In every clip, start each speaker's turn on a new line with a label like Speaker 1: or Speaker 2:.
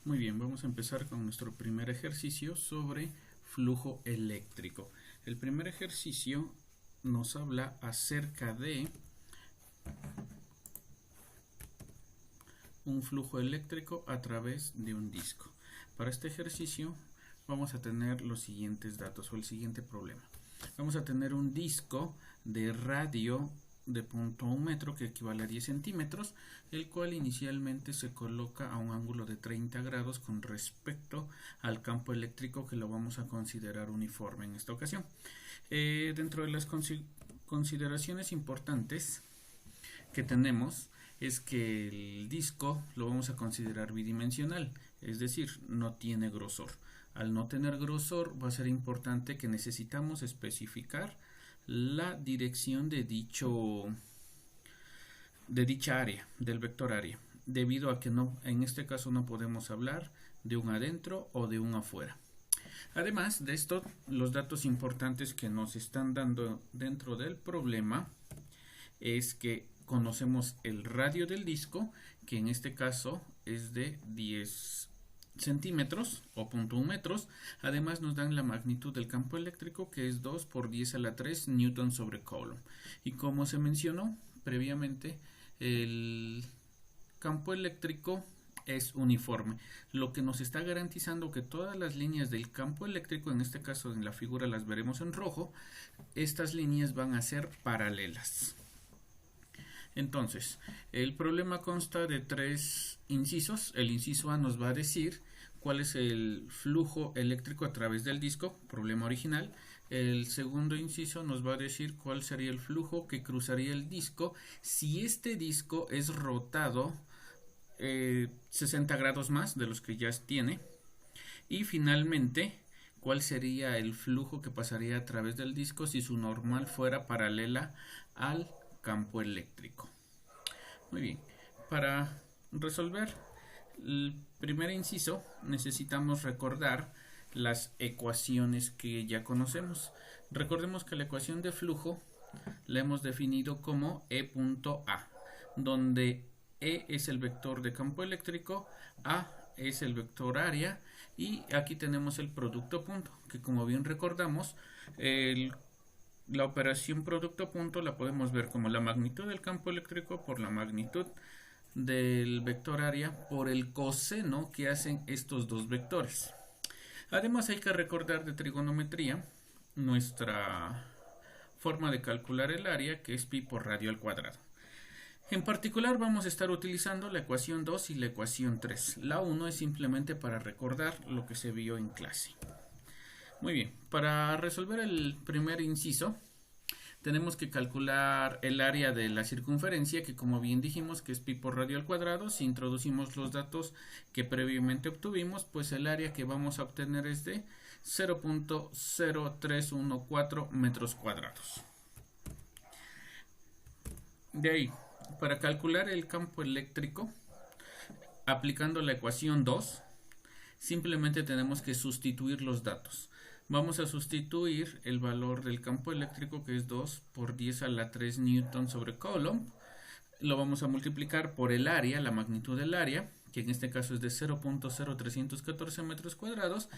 Speaker 1: Muy bien, vamos a empezar con nuestro primer ejercicio sobre flujo eléctrico. El primer ejercicio nos habla acerca de un flujo eléctrico a través de un disco. Para este ejercicio vamos a tener los siguientes datos o el siguiente problema. Vamos a tener un disco de radio de punto a un metro que equivale a 10 centímetros, el cual inicialmente se coloca a un ángulo de 30 grados con respecto al campo eléctrico, que lo vamos a considerar uniforme en esta ocasión. Dentro de las consideraciones importantes que tenemos es que el disco lo vamos a considerar bidimensional, es decir, no tiene grosor. Al no tener grosor va a ser importante que necesitamos especificar la dirección de dicha área, del vector área, debido a que en este caso no podemos hablar de un adentro o de un afuera. Además de esto, los datos importantes que nos están dando dentro del problema es que conocemos el radio del disco, que en este caso es de 10 centímetros o 0.1 metros. Además nos dan la magnitud del campo eléctrico, que es 2 por 10 a la 3 newton sobre coulomb. Y como se mencionó previamente, el campo eléctrico es uniforme, lo que nos está garantizando que todas las líneas del campo eléctrico, en este caso en la figura las veremos en rojo, estas líneas van a ser paralelas. Entonces, el problema consta de 3 incisos. El inciso A nos va a decir cuál es el flujo eléctrico a través del disco, problema original. El segundo inciso nos va a decir cuál sería el flujo que cruzaría el disco si este disco es rotado 60 grados más de los que ya tiene. Y finalmente, cuál sería el flujo que pasaría a través del disco si su normal fuera paralela al campo eléctrico. Muy bien, para resolver el primer inciso necesitamos recordar las ecuaciones que ya conocemos. Recordemos que la ecuación de flujo la hemos definido como E.A, donde E es el vector de campo eléctrico, A es el vector área y aquí tenemos el producto punto, que como bien recordamos, la operación producto punto la podemos ver como la magnitud del campo eléctrico por la magnitud del vector área por el coseno que hacen estos dos vectores. Además hay que recordar de trigonometría nuestra forma de calcular el área, que es pi por radio al cuadrado. En particular vamos a estar utilizando la ecuación 2 y la ecuación 3. La 1 es simplemente para recordar lo que se vio en clase. Muy bien, para resolver el primer inciso tenemos que calcular el área de la circunferencia, que como bien dijimos que es pi por radio al cuadrado. Si introducimos los datos que previamente obtuvimos, pues el área que vamos a obtener es de 0.0314 metros cuadrados. De ahí, para calcular el campo eléctrico, aplicando la ecuación 2, simplemente tenemos que sustituir los datos. Vamos a sustituir el valor del campo eléctrico, que es 2 por 10 a la 3 newton sobre coulomb. Lo vamos a multiplicar por el área, la magnitud del área, que en este caso es de 0.0314 metros cuadrados.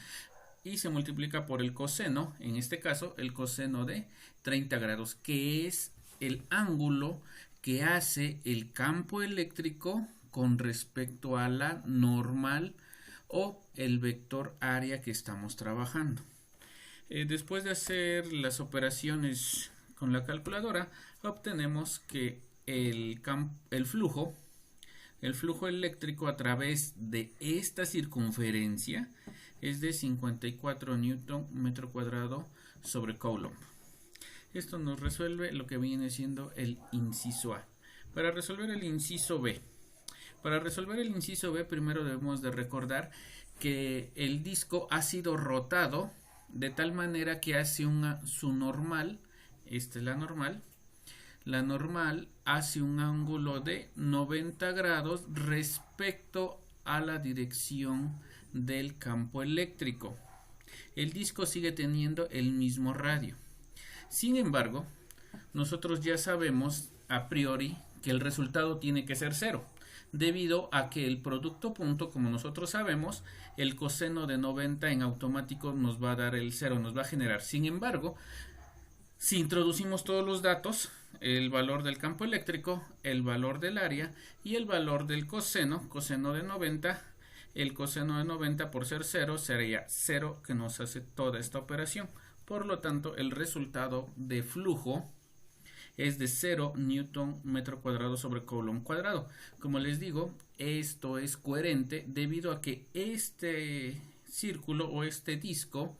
Speaker 1: Y se multiplica por el coseno, en este caso el coseno de 30 grados, que es el ángulo que hace el campo eléctrico con respecto a la normal o el vector área que estamos trabajando. Después de hacer las operaciones con la calculadora, obtenemos que el flujo eléctrico a través de esta circunferencia es de 54 newton metro cuadrado sobre coulomb. Esto nos resuelve lo que viene siendo el inciso A. Para resolver el inciso B, primero debemos de recordar que el disco ha sido rotado de tal manera que hace su normal, esta es la normal hace un ángulo de 90 grados respecto a la dirección del campo eléctrico. El disco sigue teniendo el mismo radio. Sin embargo, nosotros ya sabemos a priori que el resultado tiene que ser 0. debido a que el producto punto, como nosotros sabemos, el coseno de 90 en automático nos va a dar el 0, nos va a generar. Sin embargo, si introducimos todos los datos, el valor del campo eléctrico, el valor del área y el valor del coseno de 90, el coseno de 90 por ser 0 sería 0, que nos hace toda esta operación. Por lo tanto, el resultado de flujo es de 0 newton metro cuadrado sobre coulomb cuadrado. Como les digo, esto es coherente debido a que este círculo o este disco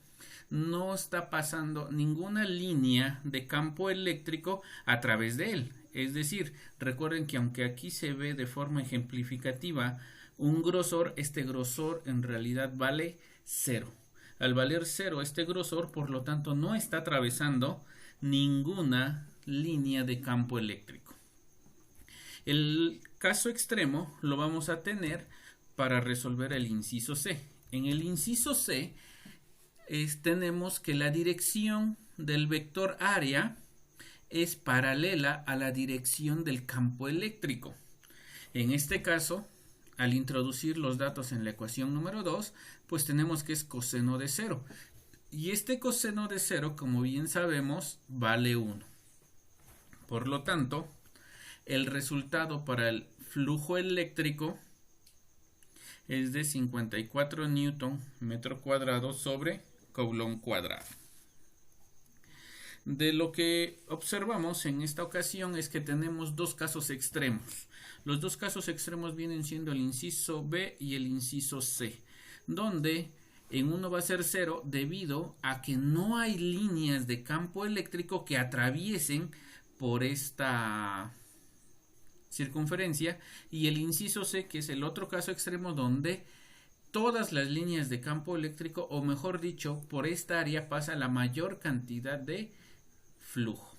Speaker 1: no está pasando ninguna línea de campo eléctrico a través de él. Es decir, recuerden que aunque aquí se ve de forma ejemplificativa un grosor, este grosor en realidad vale 0. Al valer 0 este grosor, por lo tanto, no está atravesando ninguna línea de campo eléctrico. El caso extremo lo vamos a tener para resolver el inciso C. En el inciso C tenemos que la dirección del vector área es paralela a la dirección del campo eléctrico. En este caso, al introducir los datos en la ecuación número 2, pues tenemos que es coseno de 0. Y este coseno de 0, como bien sabemos, vale 1. Por lo tanto, el resultado para el flujo eléctrico es de 54 newton metro cuadrado sobre coulomb cuadrado. De lo que observamos en esta ocasión es que tenemos dos casos extremos. Los dos casos extremos vienen siendo el inciso B y el inciso C, donde en uno va a ser 0 debido a que no hay líneas de campo eléctrico que atraviesen por esta circunferencia, y el inciso C, que es el otro caso extremo donde todas las líneas de campo eléctrico, o mejor dicho, por esta área pasa la mayor cantidad de flujo.